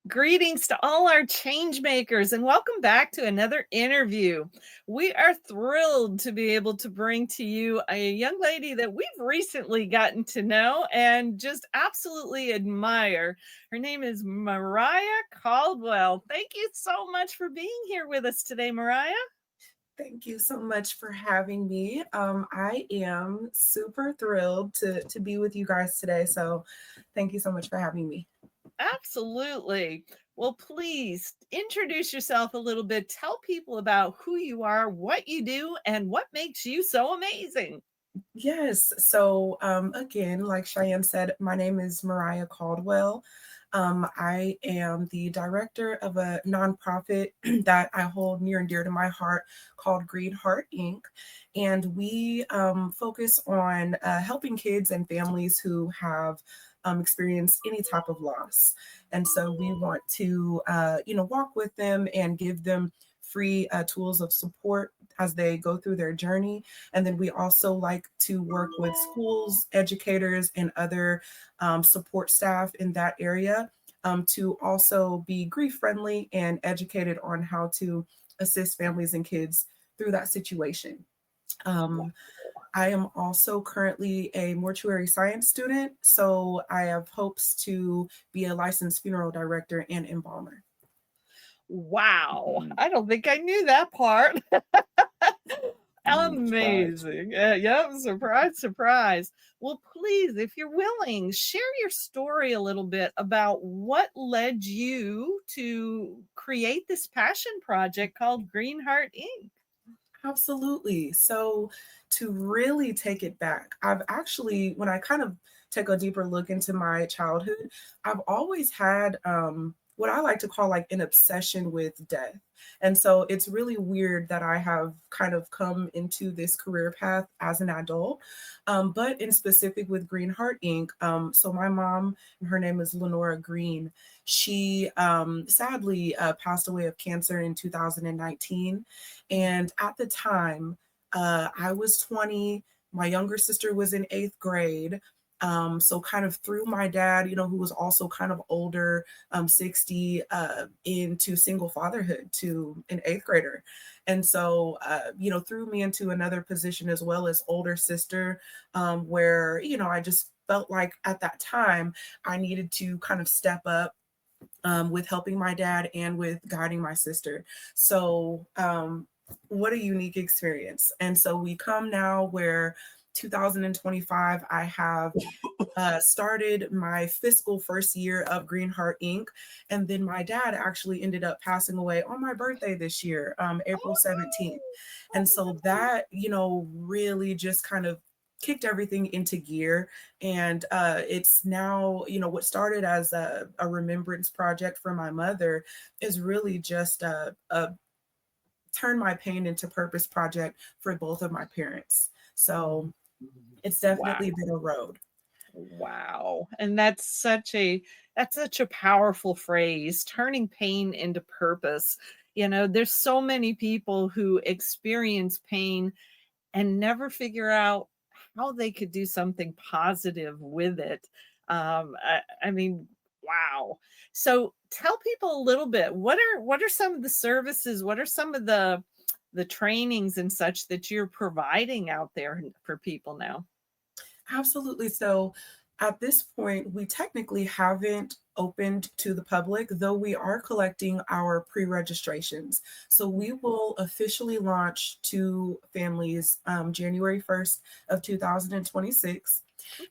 Greetings to all our change makers and welcome back to another interview. We are thrilled to be able to bring to you a young lady that we've recently gotten to know and just absolutely admire. Her name is Mariah Caldwell. Thank you so much for being here with us today, Mariah. Thank you so much for having me. I am super thrilled to be with you guys today. So, thank you so much for having me. Absolutely. Well, please introduce yourself a little bit. Tell people about who you are, what you do, and what makes you so amazing. Yes. So, again, like Cheyenne said, my name is Mariah Caldwell. I am the director of a nonprofit that I hold near and dear to my heart called Green Heart Inc. And we focus on helping kids and families who have experienced any type of loss. And so we want to, walk with them and give them free tools of support as they go through their journey. And then we also like to work with schools, educators, and other support staff in that area to also be grief friendly and educated on how to assist families and kids through that situation. Um, I am also currently a mortuary science student, so I have hopes to be a licensed funeral director and embalmer. Wow. I don't think I knew that part. Surprise. Amazing. Yep. Surprise, surprise. Well, please, if you're willing, share your story a little bit about what led you to create this passion project called Green Heart Inc. Absolutely. So, to really take it back, I've actually, when I kind of take a deeper look into my childhood, I've always had what I like to call like an obsession with death. And so it's really weird that I have kind of come into this career path as an adult. But in specific with Green Heart Inc., so my mom, her name is Lenora Green, she sadly passed away of cancer in 2019. And at the time, I was 20. My younger sister was in eighth grade. So kind of threw my dad, who was also kind of older, 60, into single fatherhood to an eighth grader. And so, threw me into another position as well as older sister, where, I just felt like at that time I needed to kind of step up with helping my dad and with guiding my sister. So, what a unique experience. And so we come now where 2025, I have started my fiscal first year of Green Heart Inc. And then my dad actually ended up passing away on my birthday this year, April 17th. And so that, really just kind of kicked everything into gear. And it's now, what started as a remembrance project for my mother is really just a turn my pain into purpose project for both of my parents. So it's Wow. definitely been a road. Wow. And that's such a powerful phrase, turning pain into purpose. There's so many people who experience pain and never figure out how they could do something positive with it. I mean, wow. So tell people a little bit. What are some of the services? What are some of the trainings and such that you're providing out there for people now? Absolutely. So at this point, we technically haven't opened to the public, though we are collecting our pre registrations. So we will officially launch to families January 1st of 2026.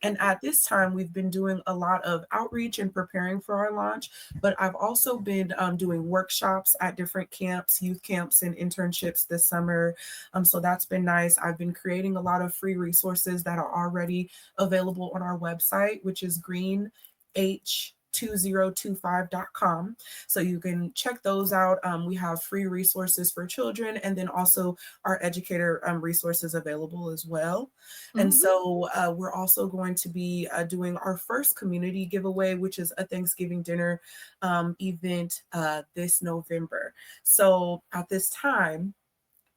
And at this time, we've been doing a lot of outreach and preparing for our launch. But I've also been doing workshops at different camps, youth camps, and internships this summer. So that's been nice. I've been creating a lot of free resources that are already available on our website, which is greenh2025.com. So you can check those out. We have free resources for children and then also our educator resources available as well. And Mhm. so we're also going to be doing our first community giveaway, which is a Thanksgiving dinner event this November. So at this time,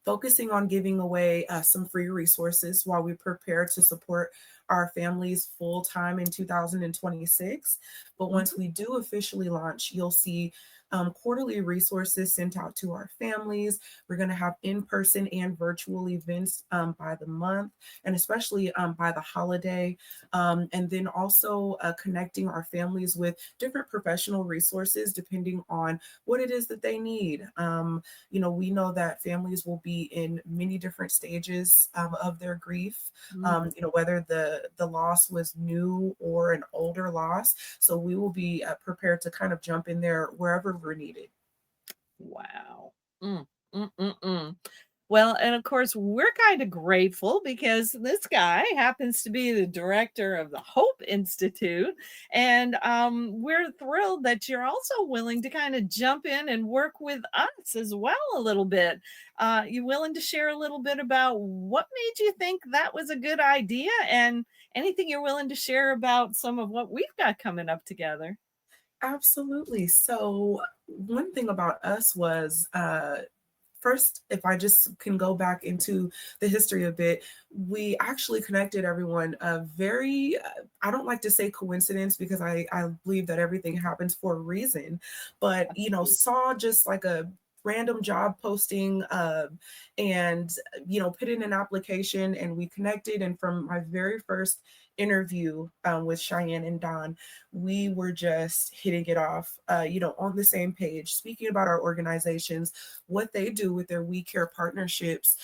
focusing on giving away some free resources while we prepare to support our families full time in 2026. But once Mhm. we do officially launch, you'll see quarterly resources sent out to our families. We're going to have in person and virtual events by the month, and especially by the holiday. And then also connecting our families with different professional resources depending on what it is that they need. We know that families will be in many different stages of their grief. Mm. Whether the loss was new or an older loss. So we will be prepared to kind of jump in there wherever we're needed. Wow. Mm, mm, mm, mm. Well, and of course, we're kind of grateful because this guy happens to be the director of the Hope Institute. And we're thrilled that you're also willing to kind of jump in and work with us as well a little bit. You willing to share a little bit about what made you think that was a good idea and anything you're willing to share about some of what we've got coming up together? Absolutely. So one thing about us was first, if I just can go back into the history a bit, we actually connected everyone a very, I don't like to say coincidence because I believe that everything happens for a reason, but, saw just like a random job posting and, put in an application and we connected. And from my very first interview with Cheyenne and Don, we were just hitting it off, on the same page, speaking about our organizations, what they do with their We Care Partnerships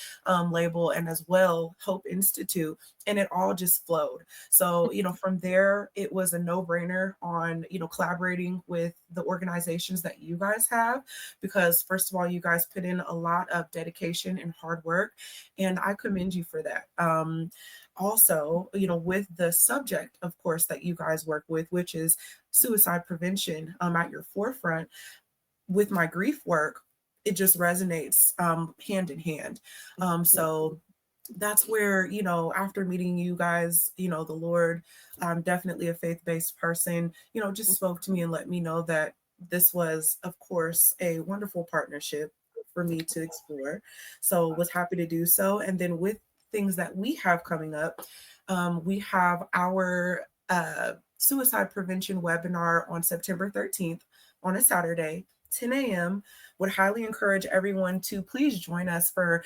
label, and as well Hope Institute. And it all just flowed. So, from there, it was a no brainer on, collaborating with the organizations that you guys have, because first of all, you guys put in a lot of dedication and hard work. And I commend you for that. Also, with the subject, of course, that you guys work with, which is suicide prevention at your forefront, with my grief work, it just resonates hand in hand. So that's where, after meeting you guys, the Lord, I'm definitely a faith-based person, just spoke to me and let me know that this was, of course, a wonderful partnership for me to explore. So was happy to do so. And then with things that we have coming up, we have our suicide prevention webinar on September 13th on a Saturday, 10 a.m. Would highly encourage everyone to please join us for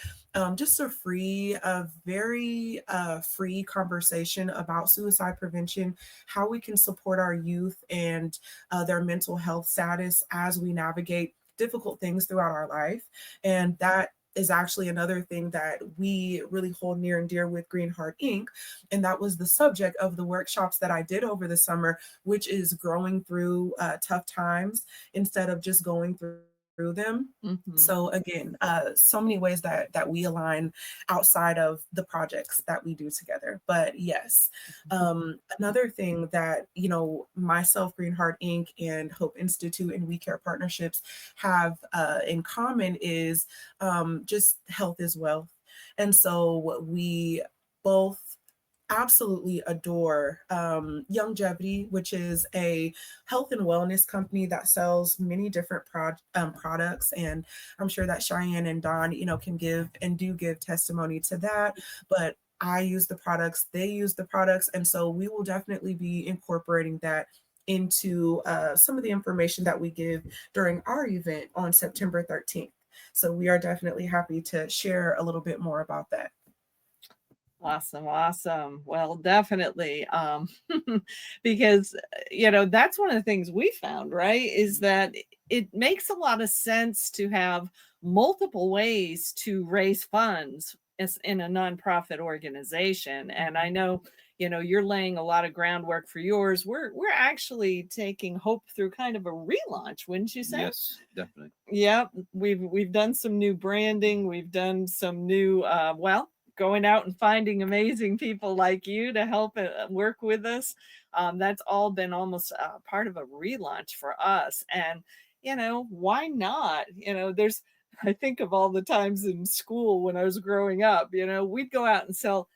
just a very free conversation about suicide prevention, how we can support our youth and their mental health status as we navigate difficult things throughout our life. And that is actually another thing that we really hold near and dear with Green Heart Inc. And that was the subject of the workshops that I did over the summer, which is growing through tough times instead of just going through them. Mhm. So again, so many ways that we align outside of the projects that we do together. But yes, another thing that myself, Green Heart Inc. and Hope Institute and We Care Partnerships have in common is just health is wealth, and so we both absolutely adore Longevity, which is a health and wellness company that sells many different products. And I'm sure that Cheyenne and Don, can give and do give testimony to that. But I use the products, they use the products. And so we will definitely be incorporating that into some of the information that we give during our event on September 13th. So we are definitely happy to share a little bit more about that. Awesome, awesome. Well, definitely, because, that's one of the things we found, right, is that it makes a lot of sense to have multiple ways to raise funds as in a nonprofit organization. And I know, you're laying a lot of groundwork for yours. We're actually taking Hope through kind of a relaunch, wouldn't you say? Yes, definitely. Yep, we've done some new branding, we've done some new, going out and finding amazing people like you to help work with us. That's all been almost part of a relaunch for us. And, why not? I think of all the times in school when I was growing up, we'd go out and sell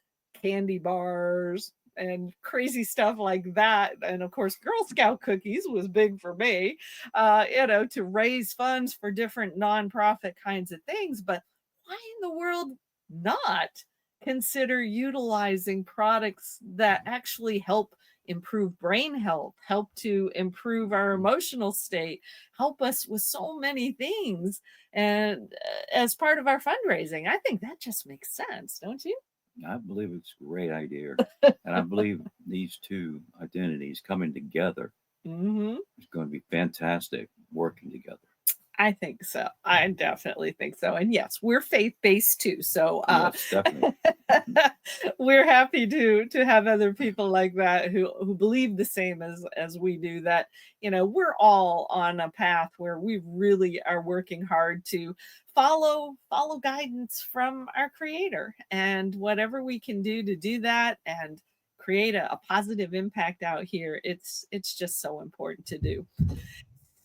candy bars and crazy stuff like that. And of course, Girl Scout cookies was big for me, to raise funds for different nonprofit kinds of things. But why in the world not? consider utilizing products that actually help improve brain health, help to improve our emotional state, help us with so many things. And as part of our fundraising, I think that just makes sense, don't you? I believe it's a great idea. And I believe these two identities coming together Hmm. is going to be fantastic working together. I think so. I definitely think so. And yes, we're faith-based too. So Yes, definitely. we're happy to have other people like that who believe the same as we do, that we're all on a path where we really are working hard to follow guidance from our creator, and whatever we can do to do that and create a positive impact out here, it's just so important to do.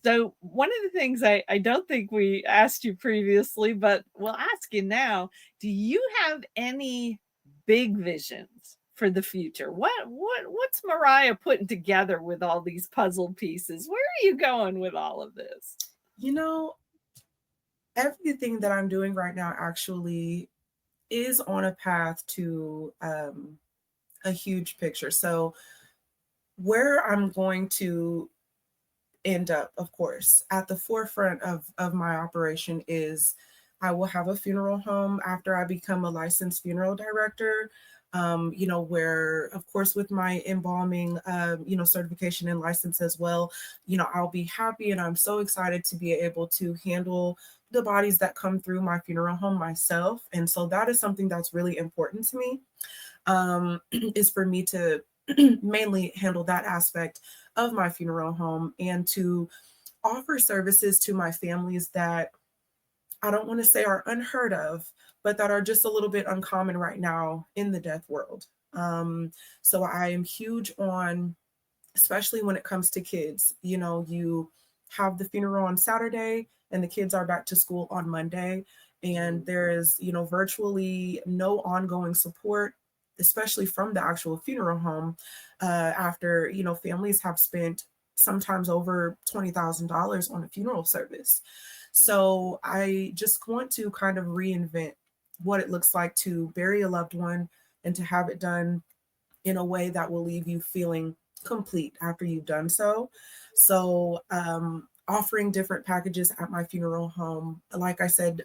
So one of the things I don't think we asked you previously, but we'll ask you now, do you have any big visions for the future? What's Mariah putting together with all these puzzle pieces? Where are you going with all of this? You know, everything that I'm doing right now actually is on a path to a huge picture. So, where I'm going to end up, of course, at the forefront of my operation is I will have a funeral home after I become a licensed funeral director. Where, of course, with my embalming, certification and license as well, I'll be happy and I'm so excited to be able to handle the bodies that come through my funeral home myself. And so that is something that's really important to me, is for me to mainly handle that aspect of my funeral home and to offer services to my families that I don't want to say are unheard of, but that are just a little bit uncommon right now in the death world. So I am huge on, especially when it comes to kids. You have the funeral on Saturday and the kids are back to school on Monday. And there is, virtually no ongoing support, especially from the actual funeral home, after, families have spent sometimes over $20,000 on a funeral service. So I just want to kind of reinvent what it looks like to bury a loved one and to have it done in a way that will leave you feeling complete after you've done so. So, offering different packages at my funeral home, like I said,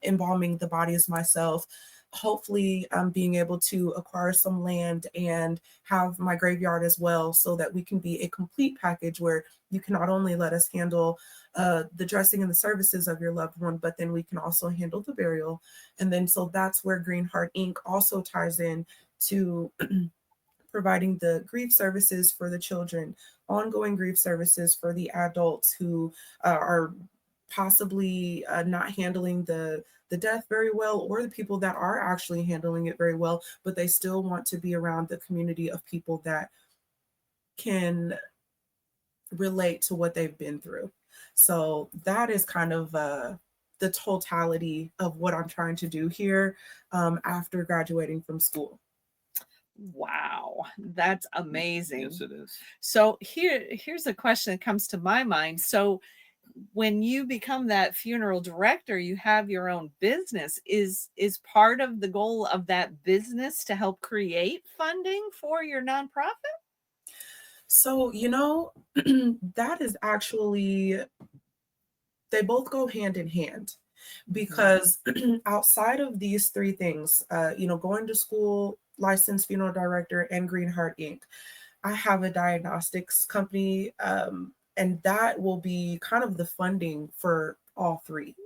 embalming the bodies myself. Hopefully, being able to acquire some land and have my graveyard as well, so that we can be a complete package where you can not only let us handle the dressing and the services of your loved one, but then we can also handle the burial. And then, so that's where Green Heart Inc. also ties in to providing the grief services for the children, ongoing grief services for the adults who are possibly not handling the death very well, or the people that are actually handling it very well, but they still want to be around the community of people that can relate to what they've been through. So that is kind of the totality of what I'm trying to do here, after graduating from school. Wow, that's Yes, amazing. it is. So here's a question that comes to my mind. So when you become that funeral director, you have your own business. Is part of the goal of that business to help create funding for your nonprofit? So, that is actually, they both go hand in hand, Mhm. because outside of these three things, going to school, licensed funeral director, and Green Heart Inc., I have a diagnostics company, and that will be kind of the funding for all three. Wow.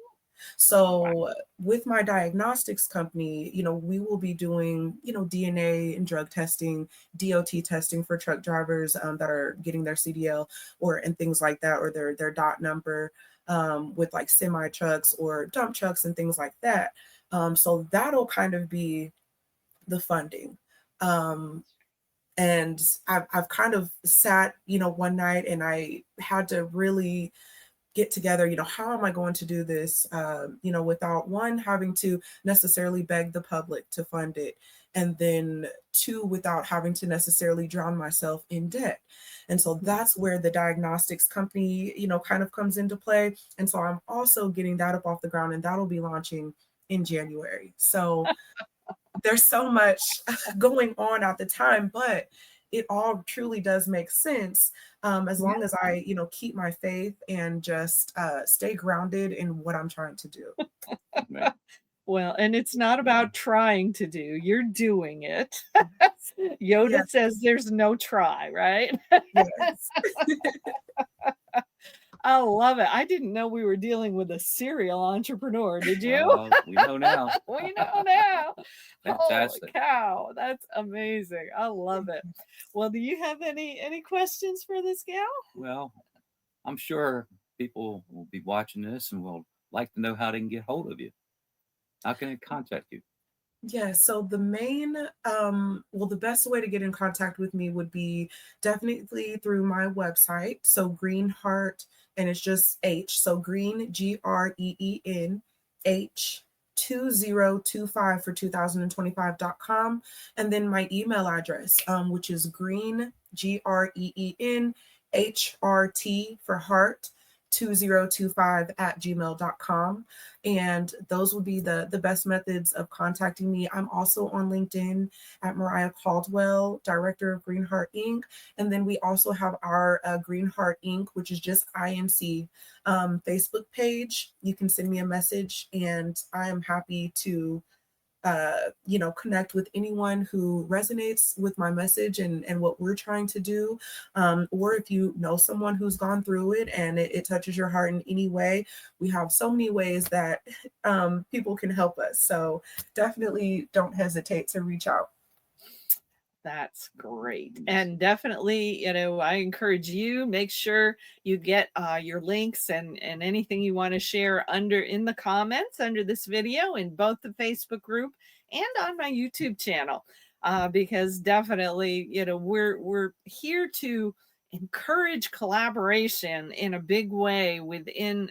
So with my diagnostics company, we will be doing, DNA and drug testing, DOT testing for truck drivers, that are getting their CDL or and things like that, or their dot number, with like semi trucks or dump trucks and things like that. So that'll kind of be the funding. Um, and I've kind of sat, one night and I had to really get together, how am I going to do this, without one having to necessarily beg the public to fund it, and then two, without having to necessarily drown myself in debt. And so that's where the diagnostics company, kind of comes into play. And so I'm also getting that up off the ground, and that'll be launching in January. So there's so much going on at the time, but it all truly does make sense, as Yeah. long as I, keep my faith and just stay grounded in what I'm trying to do. Man, Well, and it's not about trying to do, you're doing it. Yeah, Yoda says there's no try, right? yes. I love it. I didn't know we were dealing with a serial entrepreneur, did you? well, we know now. We know now. Holy Fantastic. cow, that's amazing. I love it. Well, do you have any questions for this gal? Well, I'm sure people will be watching this and will like to know how they can get hold of you. How can they contact you? Yeah, so the main, the best way to get in contact with me would be definitely through my website. So Green Heart, and it's just H. So Green, GREEN H 2025 for 2025.com. And then my email address, which is green, GREEN HRT for heart, 2025 at gmail.com. And those would be the best methods of contacting me. I'm also on LinkedIn at Mariah Caldwell, director of Green Heart Inc. And then we also have our Green Heart Inc., which is just INC Facebook page. You can send me a message, and I am happy to connect with anyone who resonates with my message and what we're trying to do. Or if you know someone who's gone through it and it touches your heart in any way, we have so many ways that people can help us. So definitely don't hesitate to reach out. That's great. And definitely, I encourage you, make sure you get your links and anything you want to share under in the comments under this video in both the Facebook group and on my YouTube channel. Because definitely, we're here to encourage collaboration in a big way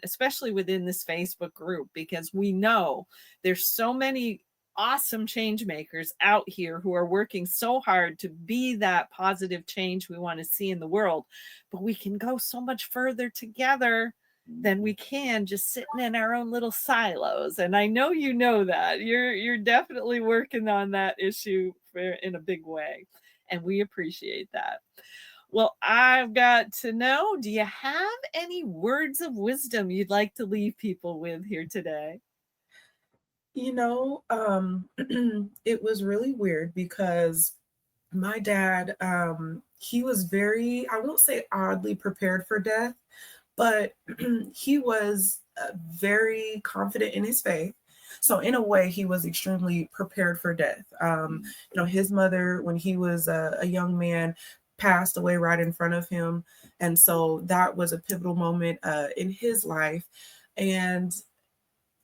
especially within this Facebook group, because we know there's so many awesome change makers out here who are working so hard to be that positive change we want to see in the world. But we can go so much further together than we can just sitting in our own little silos. And I know you know that. You're definitely working on that issue in a big way. And we appreciate that. Well, I've got to know, do you have any words of wisdom you'd like to leave people with here today? It was really weird because my dad, he was very, I won't say oddly prepared for death, but he was very confident in his faith. So in a way, he was extremely prepared for death. His mother, when he was a young man, passed away right in front of him, and so that was a pivotal moment in his life. And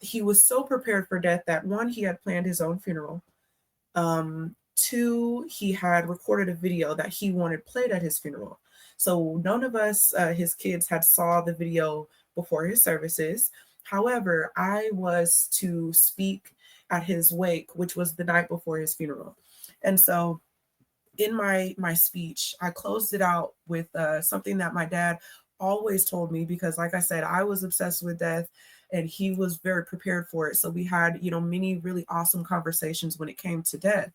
he was so prepared for death that one, he had planned his own funeral. Two, he had recorded a video that he wanted played at his funeral. So none of us, his kids, had saw the video before his services. However, I was to speak at his wake, which was the night before his funeral. And so in my speech, I closed it out with something that my dad always told me, because like I said, I was obsessed with death and he was very prepared for it. So we had, many really awesome conversations when it came to death.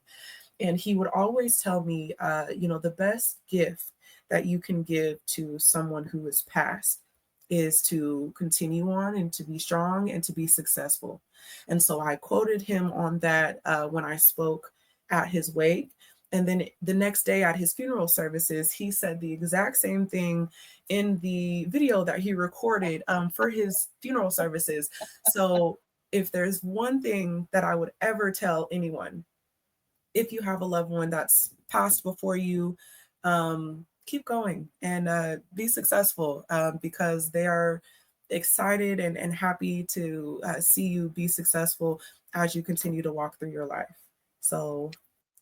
And he would always tell me, the best gift that you can give to someone who is passed is to continue on and to be strong and to be successful. And so I quoted him on that when I spoke at his wake. And then the next day at his funeral services, he said the exact same thing in the video that he recorded for his funeral services. So if there's one thing that I would ever tell anyone, if you have a loved one that's passed before you, keep going and be successful, because they are excited and happy to see you be successful as you continue to walk through your life. So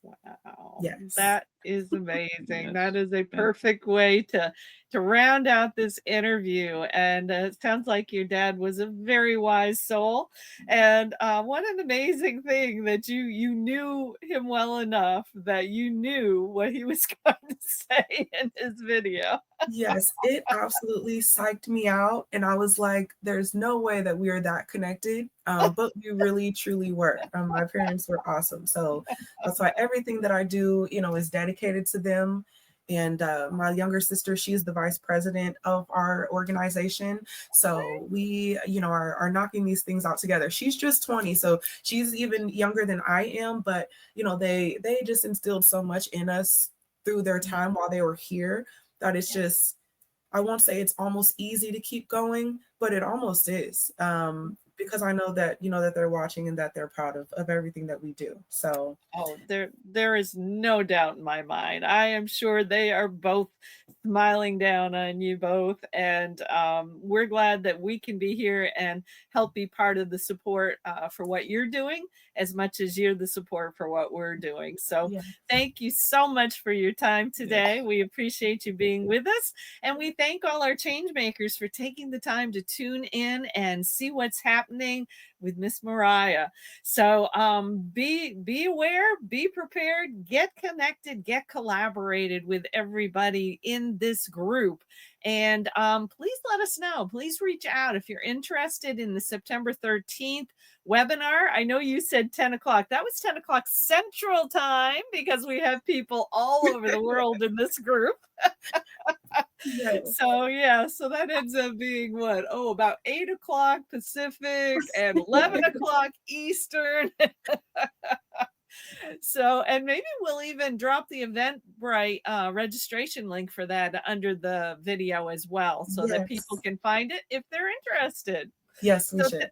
Wow. yes. That is amazing. Yes. That is a And perfect way to to round out this interview. And it sounds like your dad was a very wise soul. And what an amazing thing that you knew him well enough that you knew what he was going to say in his video. Yes, it absolutely psyched me out, and I was like, "There's no way that we are that connected," but we really truly were. My parents were awesome, so that's why everything that I do, is dedicated to them. And my younger sister, she is the vice president of our organization, so we, are knocking these things out together. She's just 20, so she's even younger than I am, but they just instilled so much in us through their time while they were here that it's just, I won't say it's almost easy to keep going, but it almost is. Because I know that, that they're watching and that they're proud of everything that we do. So Oh, there is no doubt in my mind. I am sure they are both smiling down on you both, and we're glad that we can be here and help be part of the support for what you're doing, as much as you're the support for what we're doing. So, yeah. thank you so much for your time Yeah. today. We appreciate you being with us, and we thank all our change makers for taking the time to tune in and see what's happening with Miss Mariah. So be aware, be prepared, get connected, get collaborated with everybody in this group. And please let us know. Please reach out if you're interested in the September 13th webinar. I know you said 10 o'clock. That was 10 o'clock Central Time because we have people all over the world in this group. Yes. So yeah, so that ends up being what? Oh, about 8 o'clock Pacific and 11 o'clock Eastern. So, and maybe we'll even drop the Eventbrite registration link for that under the video as well, so that people Yes. can find it if they're interested. Yes, we So should.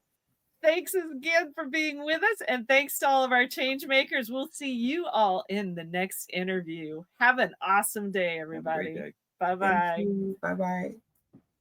thanks again for being with us, and thanks to all of our change makers. We'll see you all in the next interview. Have an awesome day, Have a great everybody. day. Bye Thank bye. you. Bye bye.